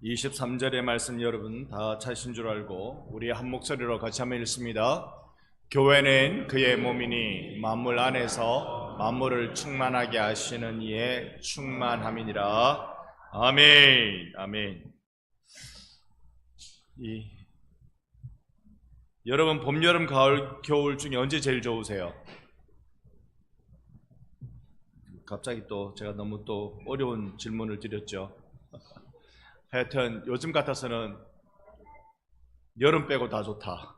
23절의 말씀 여러분 다 찾으신 줄 알고 우리 한 목소리로 같이 한번 읽습니다. 교회는 그의 몸이니 만물 안에서 만물을 충만하게 하시는 이의 충만함이니라. 아멘. 아멘. 여러분 봄, 여름, 가을, 겨울 중에 언제 제일 좋으세요? 갑자기 또 제가 너무 또 어려운 질문을 드렸죠. 하여튼 요즘 같아서는 여름 빼고 다 좋다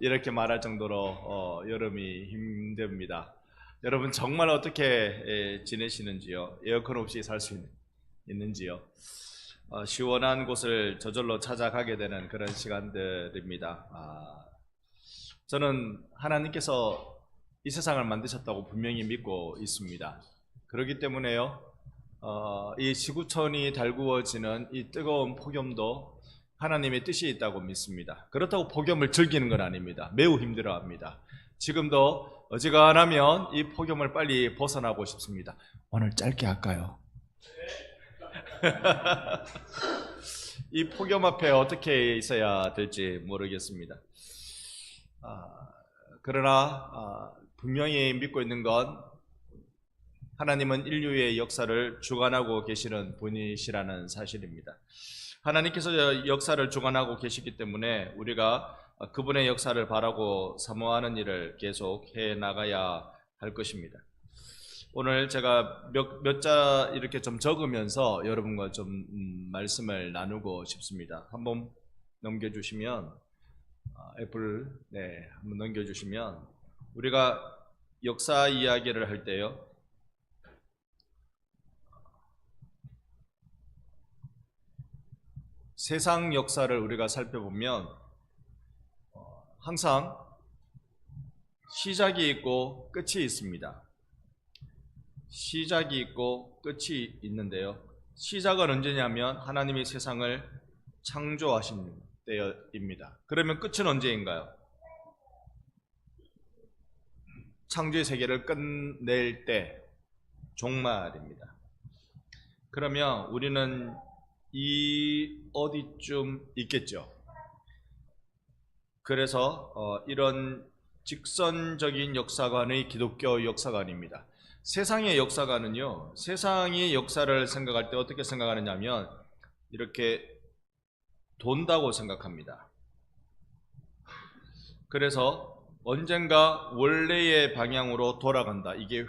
이렇게 말할 정도로 여름이 힘듭니다. 여러분 정말 어떻게 지내시는지요? 에어컨 없이 살 수 있는지요? 시원한 곳을 저절로 찾아가게 되는 그런 시간들입니다. 저는 하나님께서 이 세상을 만드셨다고 분명히 믿고 있습니다. 그렇기 때문에요, 이 지구촌이 달구어지는 이 뜨거운 폭염도 하나님의 뜻이 있다고 믿습니다. 그렇다고 폭염을 즐기는 건 아닙니다. 매우 힘들어합니다. 지금도 어지간하면 이 폭염을 빨리 벗어나고 싶습니다. 오늘 짧게 할까요? 이 폭염 앞에 어떻게 있어야 될지 모르겠습니다. 그러나 분명히 믿고 있는 건 하나님은 인류의 역사를 주관하고 계시는 분이시라는 사실입니다. 하나님께서 역사를 주관하고 계시기 때문에 우리가 그분의 역사를 바라고 사모하는 일을 계속 해 나가야 할 것입니다. 오늘 제가 몇 자 이렇게 좀 적으면서 여러분과 좀 말씀을 나누고 싶습니다. 한번 넘겨주시면, 애플, 한번 넘겨주시면, 우리가 역사 이야기를 할 때요, 세상 역사를 우리가 살펴보면 항상 시작이 있고 끝이 있습니다. 시작이 있고 끝이 있는데요, 시작은 언제냐면 하나님이 세상을 창조하신 때입니다. 그러면 끝은 언제인가요? 창조의 세계를 끝낼 때, 종말입니다. 그러면 우리는 이 어디쯤 있겠죠. 그래서 이런 직선적인 역사관의 기독교 역사관입니다. 세상의 역사관은요, 세상의 역사를 생각할 때 어떻게 생각하느냐면 이렇게 돈다고 생각합니다. 그래서 언젠가 원래의 방향으로 돌아간다. 이게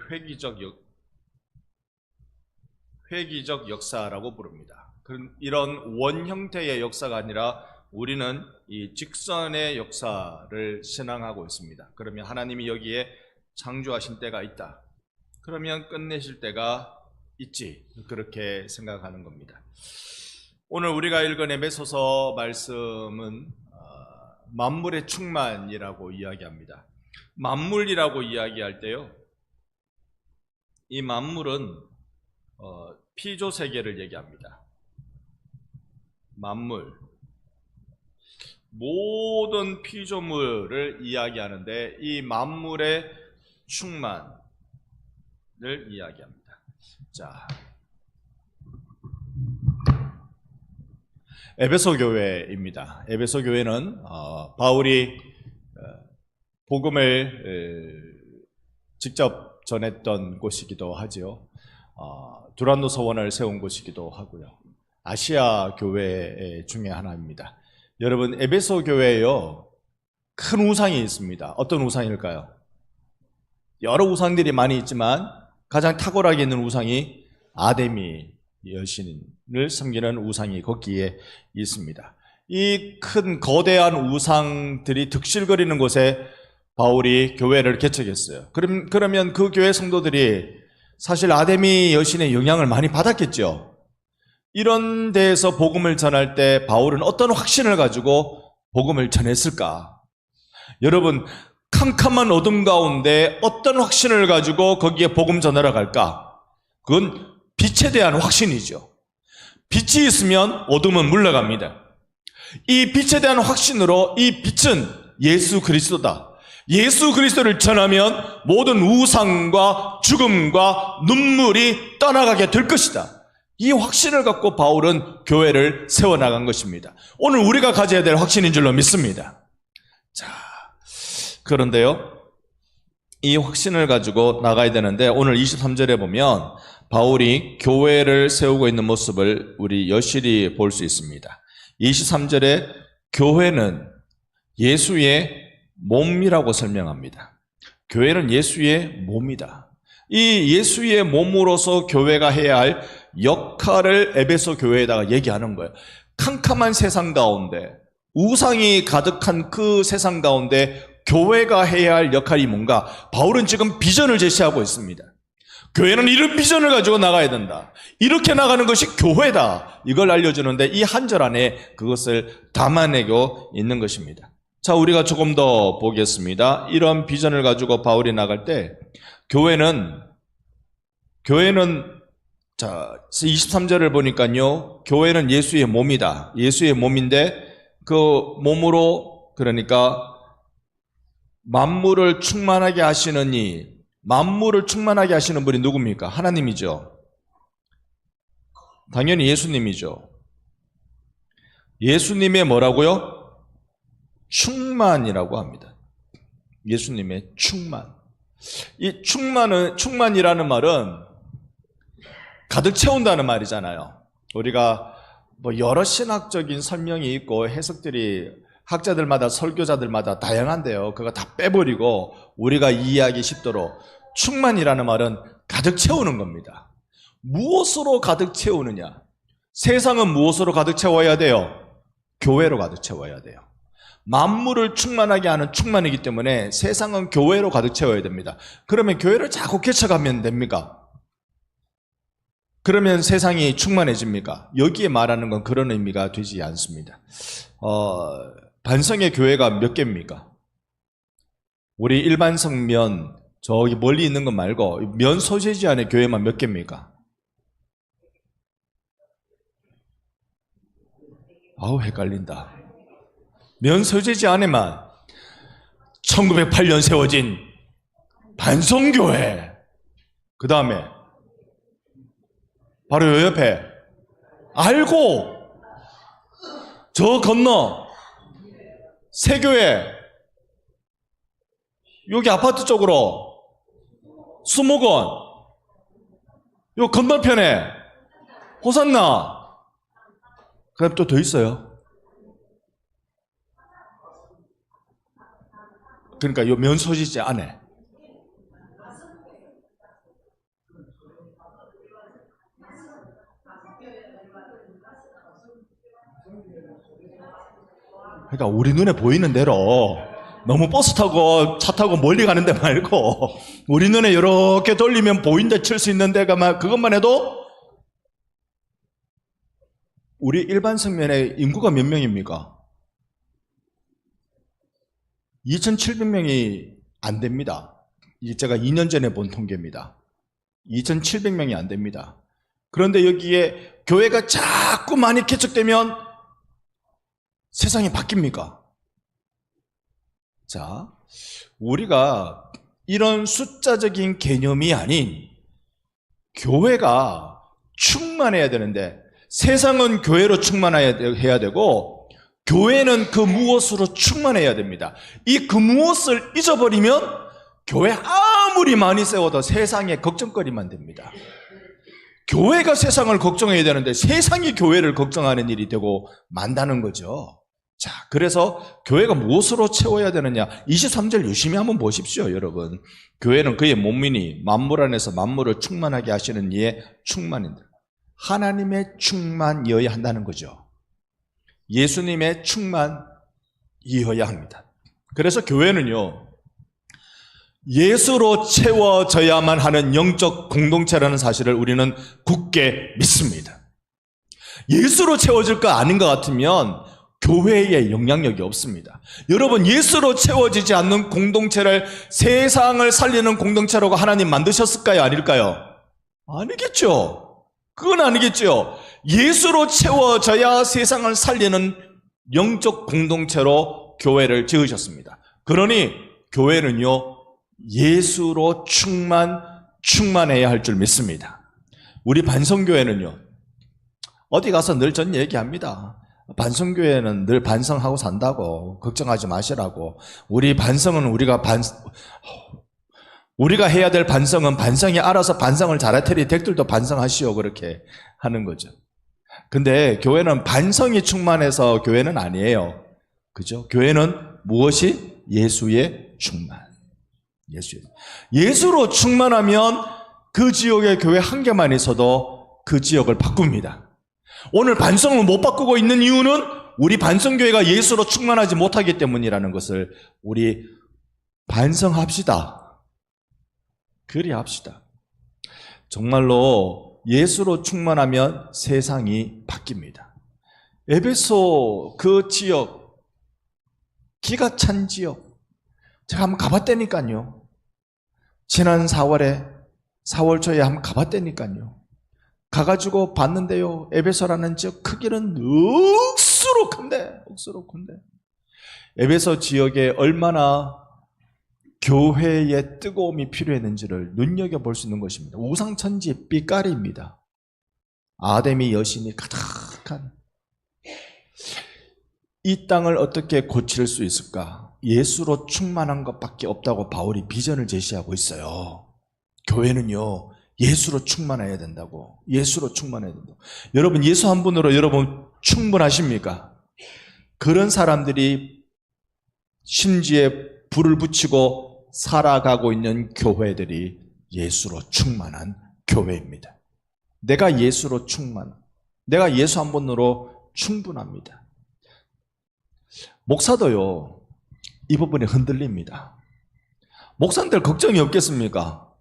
획기적 역사라고 부릅니다. 이런 원 형태의 역사가 아니라 우리는 이 직선의 역사를 신앙하고 있습니다. 그러면 하나님이 여기에 창조하신 때가 있다. 그러면 끝내실 때가 있지. 그렇게 생각하는 겁니다. 오늘 우리가 읽은 에베소서 말씀은 만물의 충만이라고 이야기합니다. 만물이라고 이야기할 때요, 이 만물은 피조 세계를 얘기합니다. 만물, 모든 피조물을 이야기하는데 이 만물의 충만을 이야기합니다. 자, 에베소 교회입니다. 에베소 교회는 바울이 복음을 직접 전했던 곳이기도 하지요. 두란노 서원을 세운 곳이기도 하고요. 아시아 교회 중에 하나입니다. 여러분, 에베소 교회에요, 큰 우상이 있습니다. 어떤 우상일까요? 여러 우상들이 많이 있지만 가장 탁월하게 있는 우상이 아데미 여신을 섬기는 우상이 거기에 있습니다. 이 큰 거대한 우상들이 득실거리는 곳에 바울이 교회를 개척했어요. 그러면 그 교회 성도들이 사실 아데미 여신의 영향을 많이 받았겠죠. 이런 데에서 복음을 전할 때 바울은 어떤 확신을 가지고 복음을 전했을까? 여러분, 캄캄한 어둠 가운데 어떤 확신을 가지고 거기에 복음 전하러 갈까? 그건 빛에 대한 확신이죠. 빛이 있으면 어둠은 물러갑니다. 이 빛에 대한 확신으로, 이 빛은 예수 그리스도다. 예수 그리스도를 전하면 모든 우상과 죽음과 눈물이 떠나가게 될 것이다. 이 확신을 갖고 바울은 교회를 세워나간 것입니다. 오늘 우리가 가져야 될 확신인 줄로 믿습니다. 자, 그런데요, 이 확신을 가지고 나가야 되는데 오늘 23절에 보면 바울이 교회를 세우고 있는 모습을 우리 여실히 볼 수 있습니다. 23절에 교회는 예수의 몸이라고 설명합니다. 교회는 예수의 몸이다. 이 예수의 몸으로서 교회가 해야 할 역할을 에베소 교회에다가 얘기하는 거예요. 캄캄한 세상 가운데, 우상이 가득한 그 세상 가운데 교회가 해야 할 역할이 뭔가? 바울은 지금 비전을 제시하고 있습니다. 교회는 이런 비전을 가지고 나가야 된다. 이렇게 나가는 것이 교회다. 이걸 알려주는데 이 한 절 안에 그것을 담아내고 있는 것입니다. 자, 우리가 조금 더 보겠습니다. 이런 비전을 가지고 바울이 나갈 때 교회는 자, 23절을 보니까요, 교회는 예수의 몸이다. 예수의 몸인데 그 몸으로, 그러니까 만물을 충만하게 하시는 만물을 충만하게 하시는 분이 누굽니까? 하나님이죠. 당연히 예수님이죠. 예수님의 뭐라고요? 충만이라고 합니다. 예수님의 충만. 이 충만이라는 말은 가득 채운다는 말이잖아요. 우리가 뭐 여러 신학적인 설명이 있고 해석들이 학자들마다, 설교자들마다 다양한데요. 그거 다 빼버리고 우리가 이해하기 쉽도록 충만이라는 말은 가득 채우는 겁니다. 무엇으로 가득 채우느냐? 세상은 무엇으로 가득 채워야 돼요? 교회로 가득 채워야 돼요. 만물을 충만하게 하는 충만이기 때문에 세상은 교회로 가득 채워야 됩니다. 그러면 교회를 자꾸 개척하면 됩니까? 그러면 세상이 충만해집니까? 여기에 말하는 건 그런 의미가 되지 않습니다. 반성의 교회가 몇 개입니까? 우리 일반 성면, 저기 멀리 있는 것 말고 면 소재지 안에 교회만 몇 개입니까? 아우, 헷갈린다. 면 소재지 안에만 1908년 세워진 반성교회, 그 다음에 바로 요 옆에 알고 저 건너 새교회, 여기 아파트 쪽으로 수목원, 요 건너편에 호산나, 그 다음 또 더 있어요. 그러니까 요 면소지지 안에. 그러니까 우리 눈에 보이는 대로 너무 버스 타고 차 타고 멀리 가는 데 말고 우리 눈에 이렇게 돌리면 보인다 칠 수 있는 데가 그것만 해도 우리 일반 성면의 인구가 몇 명입니까? 2,700명이 안 됩니다. 제가 2년 전에 본 통계입니다. 2,700명이 안 됩니다. 그런데 여기에 교회가 자꾸 많이 개척되면 세상이 바뀝니까? 자, 우리가 이런 숫자적인 개념이 아닌 교회가 충만해야 되는데, 세상은 교회로 충만해야 되고 교회는 그 무엇으로 충만해야 됩니다. 이 그 무엇을 잊어버리면 교회 아무리 많이 세워도 세상의 걱정거리만 됩니다. 교회가 세상을 걱정해야 되는데 세상이 교회를 걱정하는 일이 되고 만다는 거죠. 자, 그래서 교회가 무엇으로 채워야 되느냐? 23절 유심히 한번 보십시오, 여러분. 교회는 그의 몸이니 만물 안에서 만물을 충만하게 하시는 이의 충만인들. 하나님의 충만이어야 한다는 거죠. 예수님의 충만이어야 합니다. 그래서 교회는요, 예수로 채워져야만 하는 영적 공동체라는 사실을 우리는 굳게 믿습니다. 예수로 채워질 거 아닌 것 같으면 교회에 영향력이 없습니다. 여러분, 예수로 채워지지 않는 공동체를 세상을 살리는 공동체라고 하나님 만드셨을까요? 아닐까요? 아니겠죠. 그건 아니겠죠. 예수로 채워져야 세상을 살리는 영적 공동체로 교회를 지으셨습니다. 그러니 교회는요, 예수로 충만해야 할 줄 믿습니다. 우리 반성교회는요, 어디 가서 늘 전 얘기합니다. 반성교회는 늘 반성하고 산다고, 걱정하지 마시라고. 우리가 해야 될 반성은 반성이 알아서 반성을 잘할 테니 댁들도 반성하시오, 그렇게 하는 거죠. 근데 교회는 반성이 충만해서 교회는 아니에요. 그죠? 교회는 무엇이? 예수의 충만. 예수로 충만하면 그 지역의 교회 한 개만 있어도 그 지역을 바꿉니다. 오늘 반성을 못 바꾸고 있는 이유는 우리 반성교회가 예수로 충만하지 못하기 때문이라는 것을 우리 반성합시다. 그리합시다. 정말로 예수로 충만하면 세상이 바뀝니다. 에베소 그 지역, 기가 찬 지역, 제가 한번 가봤다니까요. 지난 4월 초에 한번 가봤다니까요. 가가지고 봤는데요, 에베소라는 지역 크기는 억수로 큰데. 에베소 지역에 얼마나 교회의 뜨거움이 필요했는지를 눈여겨볼 수 있는 것입니다. 우상천지의 빛깔입니다. 아담의 여신이 가득한 이 땅을 어떻게 고칠 수 있을까? 예수로 충만한 것밖에 없다고 바울이 비전을 제시하고 있어요. 교회는요, 예수로 충만해야 된다고. 예수로 충만해야 된다고. 여러분, 예수 한 분으로 여러분 충분하십니까? 그런 사람들이 심지에 불을 붙이고 살아가고 있는 교회들이 예수로 충만한 교회입니다. 내가 예수 한 분으로 충분합니다. 목사도요, 이 부분이 흔들립니다. 목사님들 걱정이 없겠습니까?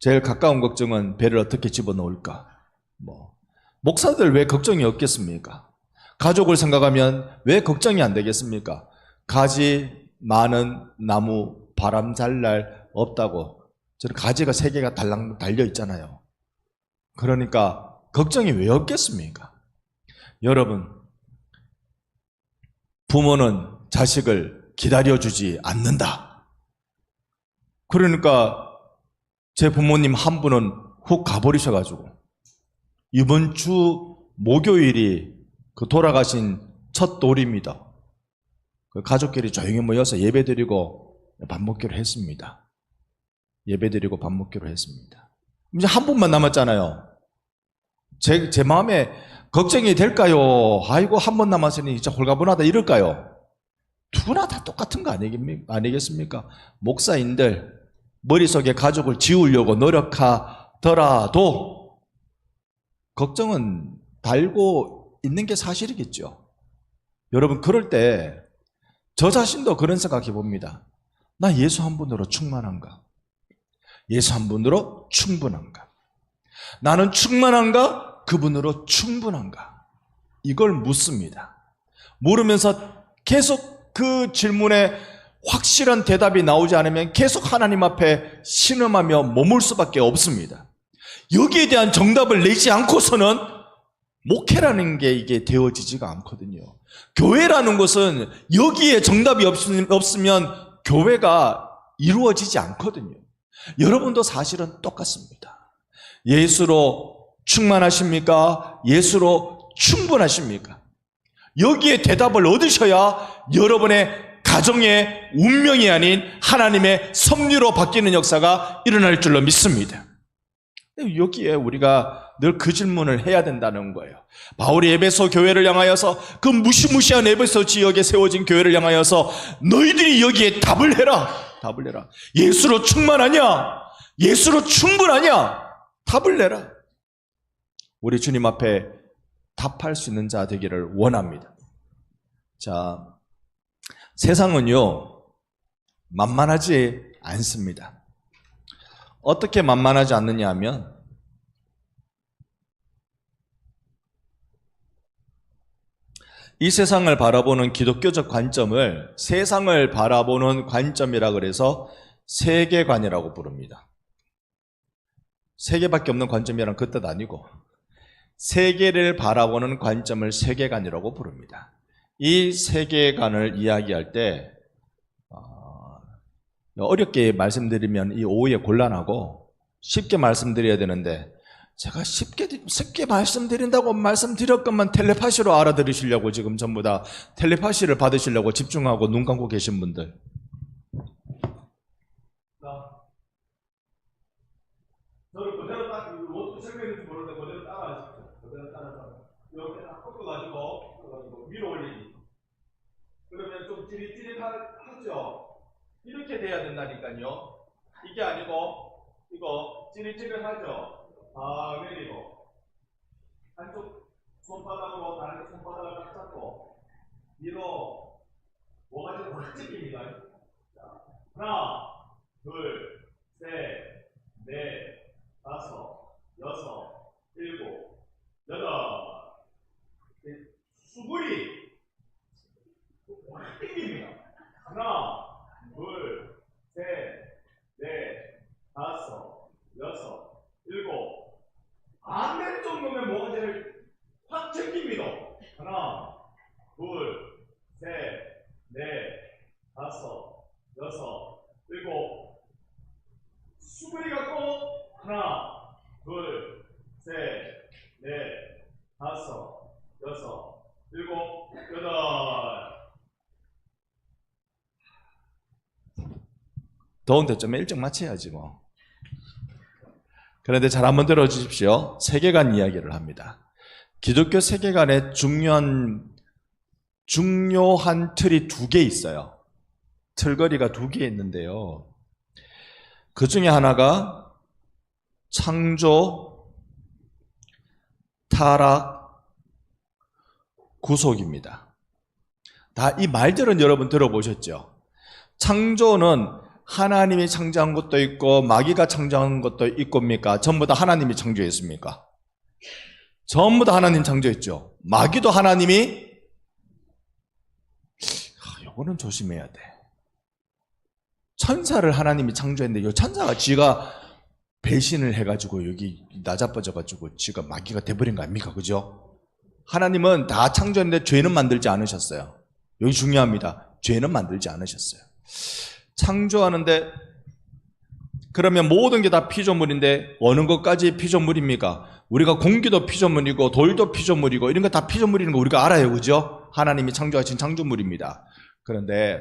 제일 가까운 걱정은 배를 어떻게 집어넣을까? 목사들 왜 걱정이 없겠습니까? 가족을 생각하면 왜 걱정이 안 되겠습니까? 가지 많은 나무 바람 잘 날 없다고. 저는 가지가 3개가 달랑 달려 있잖아요. 그러니까 걱정이 왜 없겠습니까? 여러분, 부모는 자식을 기다려주지 않는다. 그러니까 제 부모님 한 분은 훅 가버리셔가지고 이번 주 목요일이 그 돌아가신 첫 돌입니다. 그 가족끼리 조용히 모여서 예배드리고 밥 먹기로 했습니다. 이제 한 분만 남았잖아요. 제 마음에 걱정이 될까요? 아이고, 한 번 남았으니 진짜 홀가분하다 이럴까요? 누구나 다 똑같은 거 아니겠습니까? 목사인들 머릿속에 가족을 지우려고 노력하더라도 걱정은 달고 있는 게 사실이겠죠. 여러분, 그럴 때 저 자신도 그런 생각해 봅니다. 나 예수 한 분으로 충만한가? 예수 한 분으로 충분한가? 나는 충만한가? 그분으로 충분한가? 이걸 묻습니다. 물으면서 계속 그 질문에 확실한 대답이 나오지 않으면 계속 하나님 앞에 신음하며 머물 수밖에 없습니다. 여기에 대한 정답을 내지 않고서는 목회라는 게 이게 되어지지가 않거든요. 교회라는 것은 여기에 정답이 없으면 교회가 이루어지지 않거든요. 여러분도 사실은 똑같습니다. 예수로 충만하십니까? 예수로 충분하십니까? 여기에 대답을 얻으셔야 여러분의 가정의 운명이 아닌 하나님의 섭리로 바뀌는 역사가 일어날 줄로 믿습니다. 여기에 우리가 늘 그 질문을 해야 된다는 거예요. 바울이 에베소 교회를 향하여서, 그 무시무시한 에베소 지역에 세워진 교회를 향하여서 너희들이 여기에 답을 해라. 예수로 충만하냐? 예수로 충분하냐? 답을 내라. 우리 주님 앞에 답할 수 있는 자 되기를 원합니다. 자, 세상은요, 만만하지 않습니다. 어떻게 만만하지 않느냐 하면, 이 세상을 바라보는 기독교적 관점을 세상을 바라보는 관점이라 그래서 세계관이라고 부릅니다. 세계밖에 없는 관점이란 그 뜻 아니고 세계를 바라보는 관점을 세계관이라고 부릅니다. 이 세계관을 이야기할 때 어렵게 말씀드리면 이 오후에 곤란하고 쉽게 말씀드려야 되는데 제가 쉽게 말씀드린다고 말씀드렸건만 텔레파시로 알아들으시려고 지금 전부 다 텔레파시를 받으시려고 집중하고 눈 감고 계신 분들. 저를 그대로 딱 어떻게 설명했는지 모르는데 그대로 따라하십시오. 그대로 따라서 이렇게 딱 꺾어가지고 위로 올리기. 그러면 좀 찌릿찌릿하죠? 이렇게 돼야 된다니까요. 이게 아니고 이거 찌릿찌릿하죠? 내리고 한쪽 손바닥으로 다른 손바닥을 딱 잡고 위로 뭐가 확 찍힙니다. 하나, 둘, 셋, 넷, 다섯, 여섯, 일곱, 여덟. 수그리 확 땡깁니다. 하나, 둘, 셋, 넷, 다섯, 여섯, 일곱. 안 될 정도면 뭐가 제일 확 챙깁니다. 하나, 둘, 셋, 넷, 다섯, 여섯, 일곱. 수그리 갖고 하나, 둘, 셋, 넷, 다섯, 여섯, 일곱, 여덟. 더운데 좀 일찍 마쳐야지 뭐. 그런데 잘 한번 들어주십시오. 세계관 이야기를 합니다. 기독교 세계관에 중요한 틀이 두 개 있어요. 틀거리가 두 개 있는데요. 그 중에 하나가 창조, 타락, 구속입니다. 다 이 말들은 여러분 들어보셨죠? 창조는 하나님이 창조한 것도 있고 마귀가 창조한 것도 있고입니까? 전부 다 하나님이 창조했습니까? 전부 다 하나님 창조했죠. 마귀도 하나님이 이거는 조심해야 돼. 천사를 하나님이 창조했는데 이 천사가 지가 배신을 해가지고 여기 나자빠져가지고 지가 마귀가 돼버린 거 아닙니까? 그죠? 하나님은 다 창조했는데 죄는 만들지 않으셨어요. 여기 중요합니다. 죄는 만들지 않으셨어요. 창조하는데 그러면 모든 게 다 피조물인데 어느 것까지 피조물입니까? 우리가 공기도 피조물이고 돌도 피조물이고 이런 거 다 피조물이는 거 우리가 알아요. 그죠? 하나님이 창조하신 창조물입니다. 그런데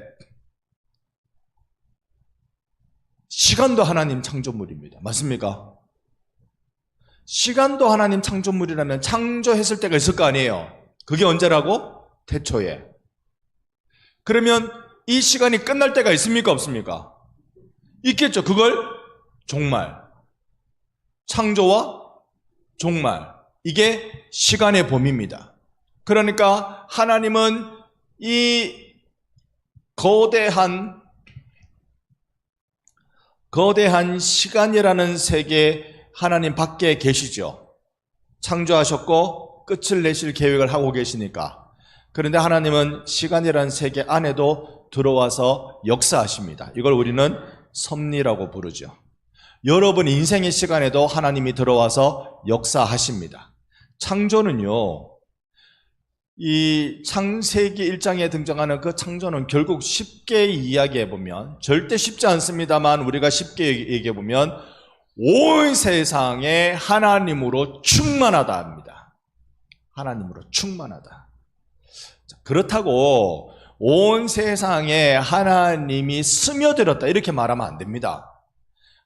시간도 하나님 창조물입니다. 맞습니까? 시간도 하나님 창조물이라면 창조했을 때가 있을 거 아니에요. 그게 언제라고? 태초에. 그러면 이 시간이 끝날 때가 있습니까? 없습니까? 있겠죠. 그걸 종말. 창조와 종말. 이게 시간의 범위입니다. 그러니까 하나님은 이 거대한 시간이라는 세계 하나님 밖에 계시죠. 창조하셨고 끝을 내실 계획을 하고 계시니까. 그런데 하나님은 시간이라는 세계 안에도 들어와서 역사하십니다. 이걸 우리는 섭리라고 부르죠. 여러분 인생의 시간에도 하나님이 들어와서 역사하십니다. 창조는요, 이 창세기 1장에 등장하는 그 창조는 결국 쉽게 이야기해보면, 절대 쉽지 않습니다만 우리가 쉽게 얘기해보면 온 세상에 하나님으로 충만하다 합니다. 하나님으로 충만하다. 그렇다고 온 세상에 하나님이 스며들었다 이렇게 말하면 안 됩니다.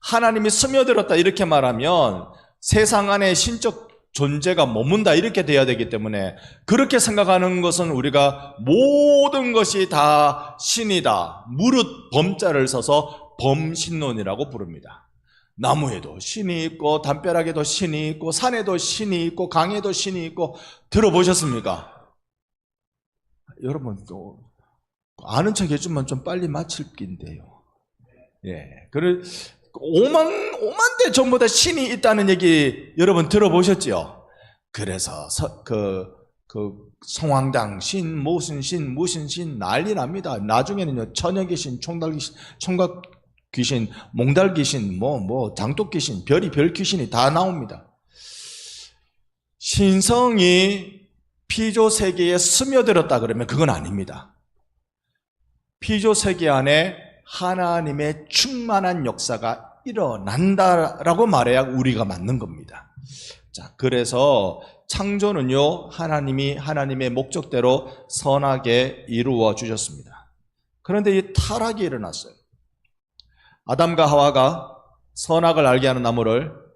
하나님이 스며들었다 이렇게 말하면 세상 안에 신적 존재가 머문다 이렇게 돼야 되기 때문에, 그렇게 생각하는 것은 우리가 모든 것이 다 신이다, 무릇 범자를 써서 범신론이라고 부릅니다. 나무에도 신이 있고 담벼락에도 신이 있고 산에도 신이 있고 강에도 신이 있고. 들어보셨습니까? 여러분 또 아는 척 해주면 좀 빨리 마칠 낀데요. 예, 그래 5만 대 전부 다 신이 있다는 얘기 여러분 들어보셨죠? 그래서 성황당 신 무슨 신 난리 납니다. 나중에는요 처녀 귀신, 총각 귀신, 몽달 귀신, 장독 귀신, 별 귀신이 다 나옵니다. 신성이 피조 세계에 스며들었다 그러면 그건 아닙니다. 피조 세계 안에 하나님의 충만한 역사가 일어난다라고 말해야 우리가 맞는 겁니다. 자, 그래서 창조는요, 하나님이 하나님의 목적대로 선하게 이루어 주셨습니다. 그런데 이 타락이 일어났어요. 아담과 하와가 선악을 알게 하는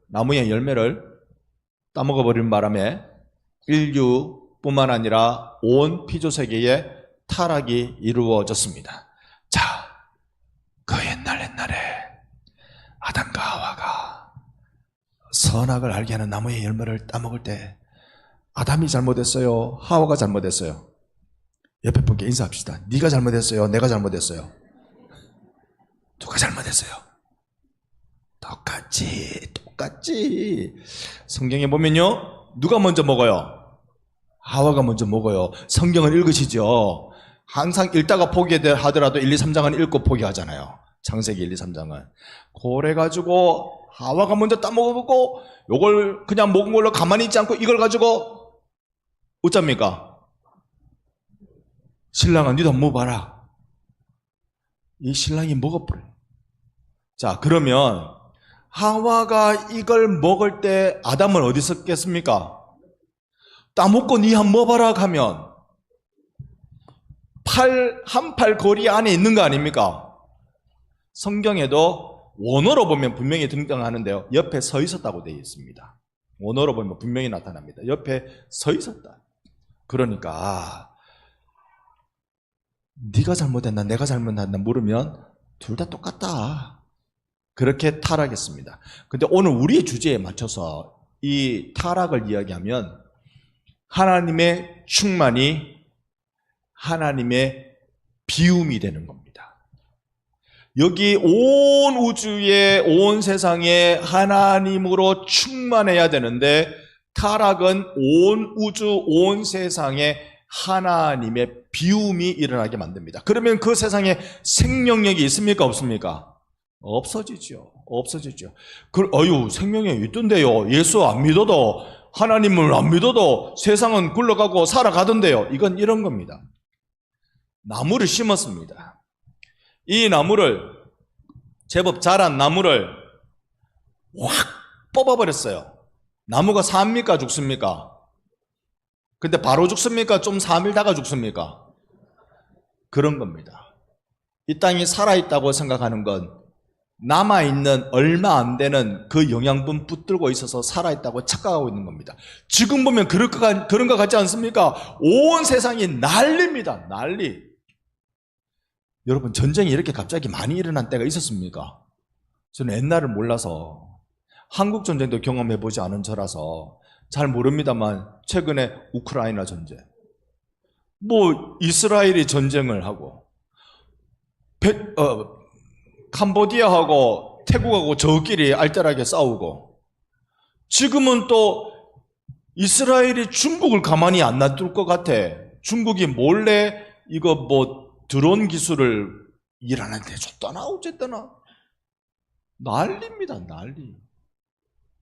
나무의 열매를 따먹어 버린 바람에 인류뿐만 아니라 온 피조세계에 타락이 이루어졌습니다. 자, 그 옛날에 아담과 하와가 선악을 알게 하는 나무의 열매를 따먹을 때 아담이 잘못했어요? 하와가 잘못했어요? 옆에 분께 인사합시다. 네가 잘못했어요? 내가 잘못했어요? 누가 잘못했어요? 똑같지. 성경에 보면요, 누가 먼저 먹어요? 하와가 먼저 먹어요. 성경을 읽으시죠. 항상 읽다가 포기하더라도 1, 2, 3장은 읽고 포기하잖아요. 창세기 1, 2, 3장은. 그래가지고 하와가 먼저 따먹어보고 요걸 그냥 먹은 걸로 가만히 있지 않고 이걸 가지고 어쩝니까? 신랑아, 니도 한번 먹어봐라. 이 신랑이 먹어버려요. 자, 그러면 하와가 이걸 먹을 때 아담은 어디 있었겠습니까? 따먹고 니 한번 먹어봐라 하면 한 팔 거리 안에 있는 거 아닙니까? 성경에도 원어로 보면 분명히 등장하는데요, 옆에 서 있었다고 되어 있습니다. 원어로 보면 분명히 나타납니다. 옆에 서 있었다. 그러니까 네가 잘못했나 내가 잘못했나 물으면 둘 다 똑같다. 그렇게 타락했습니다. 근데 오늘 우리의 주제에 맞춰서 이 타락을 이야기하면 하나님의 충만이 하나님의 비움이 되는 겁니다. 여기 온 우주에, 온 세상에 하나님으로 충만해야 되는데 타락은 온 우주, 온 세상에 하나님의 비움이 일어나게 만듭니다. 그러면 그 세상에 생명력이 있습니까? 없습니까? 없어지죠. 생명력이 있던데요. 예수 안 믿어도, 하나님을 안 믿어도 세상은 굴러가고 살아가던데요. 이건 이런 겁니다. 나무를 심었습니다. 이 나무를, 제법 자란 나무를 확 뽑아버렸어요. 나무가 삽니까? 죽습니까? 근데 바로 죽습니까? 좀 3일 다가 죽습니까? 그런 겁니다. 이 땅이 살아있다고 생각하는 건 남아있는 얼마 안 되는 그 영양분 붙들고 있어서 살아있다고 착각하고 있는 겁니다. 지금 보면 그런 것 같지 않습니까? 온 세상이 난리입니다. 난리. 여러분, 전쟁이 이렇게 갑자기 많이 일어난 때가 있었습니까? 저는 옛날을 몰라서, 한국 전쟁도 경험해보지 않은 저라서 잘 모릅니다만 최근에 우크라이나 전쟁, 이스라엘이 전쟁을 하고 캄보디아하고 태국하고 저끼리 알뜰하게 싸우고, 지금은 또 이스라엘이 중국을 가만히 안 놔둘 것 같아. 중국이 몰래 이거 드론 기술을 이란한테 줬다나 어쨌다나 난리입니다. 난리.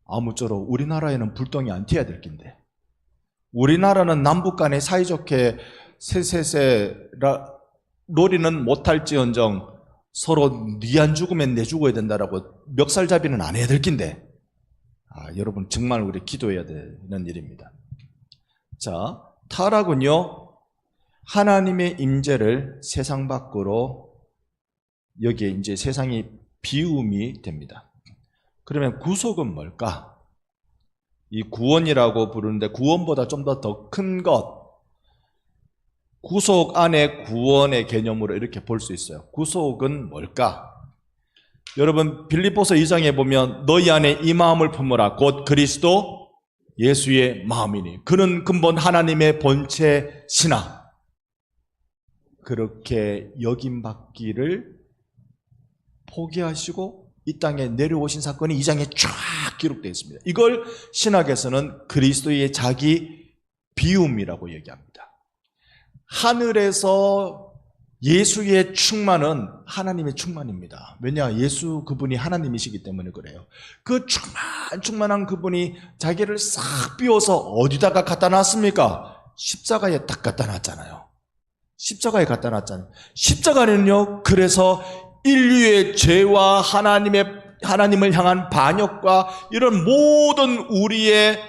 아무쪼록 우리나라에는 불똥이 안 튀어야 될 낀데, 우리나라는 남북 간에 사이좋게 놀이는 못할지언정 서로 네 안 죽으면 내 죽어야 된다라고 멱살잡이는 안 해야 될 낀데, 여러분 정말 우리 기도해야 되는 일입니다. 자, 타락은요, 하나님의 임재를 세상 밖으로, 여기에 이제 세상이 비움이 됩니다. 그러면 구속은 뭘까? 이 구원이라고 부르는데 구원보다 좀 더 큰 것, 구속 안에 구원의 개념으로 이렇게 볼 수 있어요. 구속은 뭘까? 여러분, 빌립보서 2장에 보면 너희 안에 이 마음을 품으라 곧 그리스도 예수의 마음이니 그는 근본 하나님의 본체시나, 그렇게 여김받기를 포기하시고 이 땅에 내려오신 사건이 2장에 쫙 기록되어 있습니다. 이걸 신학에서는 그리스도의 자기 비움이라고 얘기합니다. 하늘에서 예수의 충만은 하나님의 충만입니다. 왜냐? 예수 그분이 하나님이시기 때문에 그래요. 그 충만한 그분이 자기를 싹 비워서 어디다가 갖다 놨습니까? 십자가에 딱 갖다 놨잖아요. 십자가에 갖다 놨잖아요. 십자가는요, 그래서 인류의 죄와 하나님을 향한 반역과 이런 모든 우리의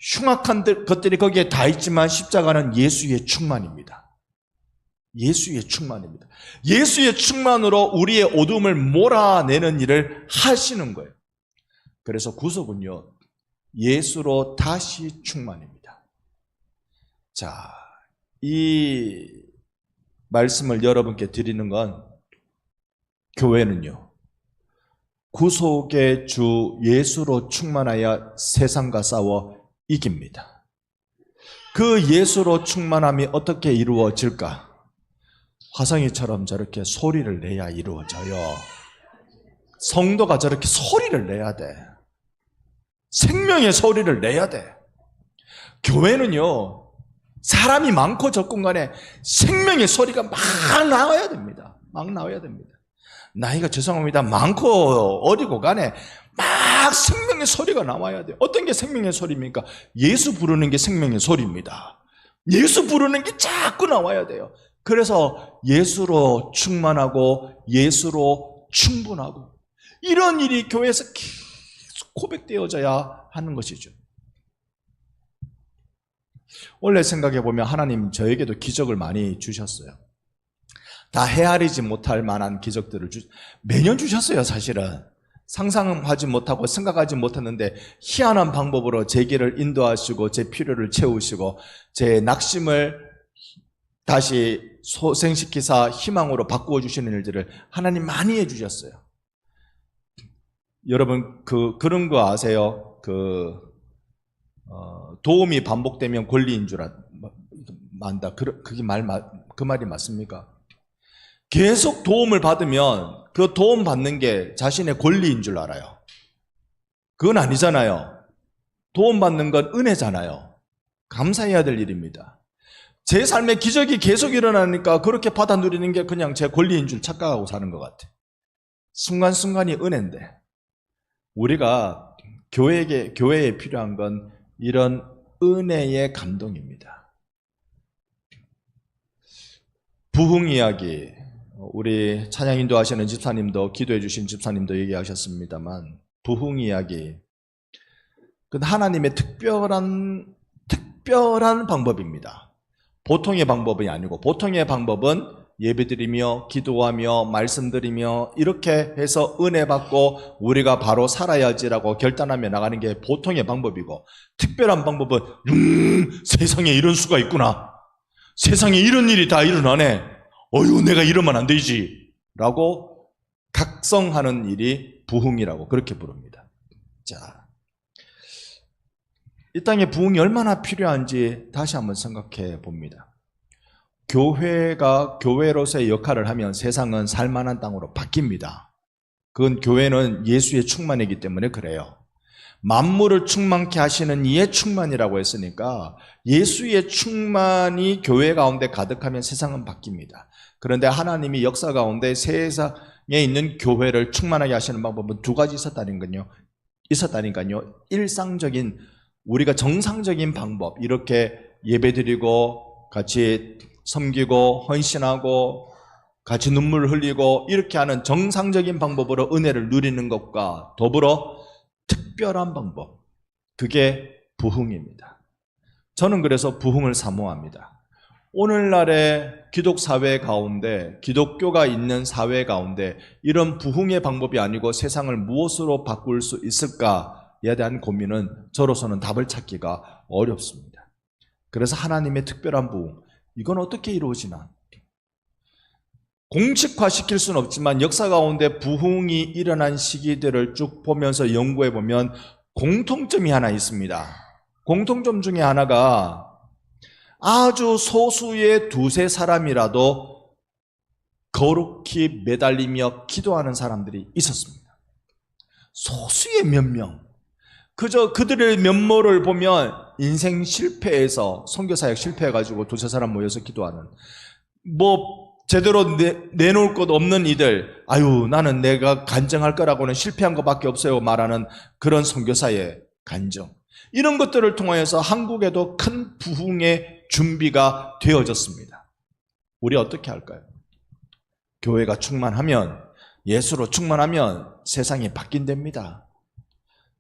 흉악한 것들이 거기에 다 있지만 십자가는 예수의 충만입니다. 예수의 충만입니다. 예수의 충만으로 우리의 어둠을 몰아내는 일을 하시는 거예요. 그래서 구속은요, 예수로 다시 충만입니다. 자, 이 말씀을 여러분께 드리는 건, 교회는요, 구속의 주 예수로 충만하여 세상과 싸워 이깁니다. 그 예수로 충만함이 어떻게 이루어질까? 화성이처럼 저렇게 소리를 내야 이루어져요. 성도가 저렇게 소리를 내야 돼. 생명의 소리를 내야 돼. 교회는요, 사람이 많고 적군 간에 생명의 소리가 막 나와야 됩니다. 막 나와야 됩니다. 나이가 죄송합니다. 많고 어리고 간에 막 생명의 소리가 나와야 돼요. 어떤 게 생명의 소리입니까? 예수 부르는 게 생명의 소리입니다. 예수 부르는 게 자꾸 나와야 돼요. 그래서 예수로 충만하고 예수로 충분하고 이런 일이 교회에서 계속 고백되어져야 하는 것이죠. 원래 생각해 보면 하나님 저에게도 기적을 많이 주셨어요. 다 헤아리지 못할 만한 기적들을 매년 주셨어요. 사실은 상상하지 못하고 생각하지 못했는데 희한한 방법으로 제 길을 인도하시고 제 필요를 채우시고 제 낙심을 다시 소생시키사 희망으로 바꾸어 주시는 일들을 하나님 많이 해주셨어요. 여러분 그런 거 아세요? 도움이 반복되면 권리인 줄 안다. 그게 그 말이 맞습니까? 계속 도움을 받으면 그 도움 받는 게 자신의 권리인 줄 알아요. 그건 아니잖아요. 도움 받는 건 은혜잖아요. 감사해야 될 일입니다. 제 삶에 기적이 계속 일어나니까 그렇게 받아 누리는 게 그냥 제 권리인 줄 착각하고 사는 것 같아. 순간순간이 은혜인데 우리가 교회에 필요한 건 이런 은혜의 감동입니다. 부흥 이야기, 우리 찬양 인도하시는 집사님도 기도해 주신 집사님도 얘기하셨습니다만 부흥 이야기, 그건 하나님의 특별한 방법입니다. 보통의 방법이 아니고 보통의 방법은 예배드리며 기도하며 말씀드리며 이렇게 해서 은혜 받고 우리가 바로 살아야지라고 결단하며 나가는 게 보통의 방법이고 특별한 방법은 세상에 이런 수가 있구나. 세상에 이런 일이 다 일어나네. 어휴 내가 이러면 안 되지 라고 각성하는 일이 부흥이라고 그렇게 부릅니다. 자, 이 땅에 부흥이 얼마나 필요한지 다시 한번 생각해 봅니다. 교회가 교회로서의 역할을 하면 세상은 살만한 땅으로 바뀝니다. 그건 교회는 예수의 충만이기 때문에 그래요. 만물을 충만케 하시는 이의 충만이라고 했으니까 예수의 충만이 교회 가운데 가득하면 세상은 바뀝니다. 그런데 하나님이 역사 가운데 세상에 있는 교회를 충만하게 하시는 방법은 두 가지 있었다니까요. 일상적인 우리가 정상적인 방법, 이렇게 예배드리고 같이 섬기고 헌신하고 같이 눈물을 흘리고 이렇게 하는 정상적인 방법으로 은혜를 누리는 것과 더불어 특별한 방법, 그게 부흥입니다. 저는 그래서 부흥을 사모합니다. 오늘날의 기독 사회 가운데, 기독교가 있는 사회 가운데 이런 부흥의 방법이 아니고 세상을 무엇으로 바꿀 수 있을까에 대한 고민은 저로서는 답을 찾기가 어렵습니다. 그래서 하나님의 특별한 부흥, 이건 어떻게 이루어지나? 공식화시킬 수는 없지만 역사 가운데 부흥이 일어난 시기들을 쭉 보면서 연구해 보면 공통점이 하나 있습니다. 공통점 중에 하나가 아주 소수의 두세 사람이라도 거룩히 매달리며 기도하는 사람들이 있었습니다. 소수의 몇 명. 그저 그들의 면모를 보면 인생 실패해서 선교사역 실패해가지고 두세 사람 모여서 기도하는, 제대로 내놓을 것 없는 이들, 아유 나는 내가 간증할 거라고는 실패한 것밖에 없어요 말하는 그런 선교사의 간증, 이런 것들을 통하여서 한국에도 큰 부흥의 준비가 되어졌습니다. 우리 어떻게 할까요? 교회가 충만하면, 예수로 충만하면 세상이 바뀐답니다.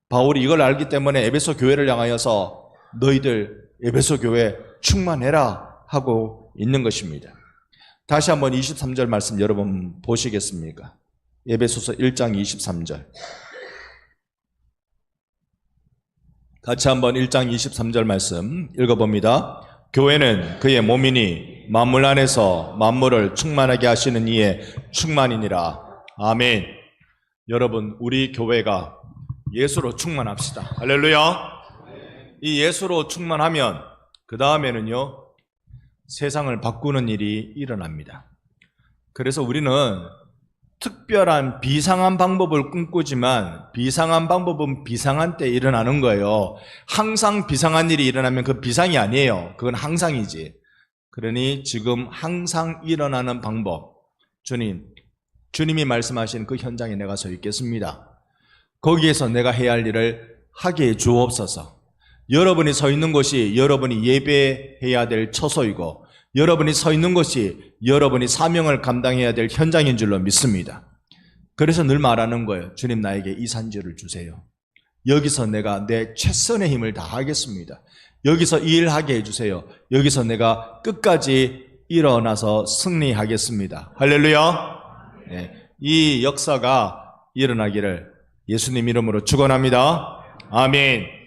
바울이 이걸 알기 때문에 에베소 교회를 향하여서 너희들 에베소 교회 충만해라 하고 있는 것입니다. 다시 한번 23절 말씀 여러분 보시겠습니까? 에베소서 1장 23절. 같이 한번 1장 23절 말씀 읽어봅니다. 교회는 그의 몸이니 만물 안에서 만물을 충만하게 하시는 이의 충만이니라. 아멘. 여러분, 우리 교회가 예수로 충만합시다. 할렐루야. 이 예수로 충만하면 그 다음에는요, 세상을 바꾸는 일이 일어납니다. 그래서 우리는 특별한 비상한 방법을 꿈꾸지만 비상한 방법은 비상한 때 일어나는 거예요. 항상 비상한 일이 일어나면 그 비상이 아니에요. 그건 항상이지. 그러니 지금 항상 일어나는 방법, 주님이 말씀하신 그 현장에 내가 서 있겠습니다. 거기에서 내가 해야 할 일을 하게 해 주옵소서. 여러분이 서 있는 곳이 여러분이 예배해야 될 처소이고, 여러분이 서 있는 곳이 여러분이 사명을 감당해야 될 현장인 줄로 믿습니다. 그래서 늘 말하는 거예요. 주님, 나에게 이 산지를 주세요. 여기서 내가 내 최선의 힘을 다하겠습니다. 여기서 이 일하게 해주세요. 여기서 내가 끝까지 일어나서 승리하겠습니다. 할렐루야. 네, 이 역사가 일어나기를 예수님 이름으로 축원합니다. 아멘.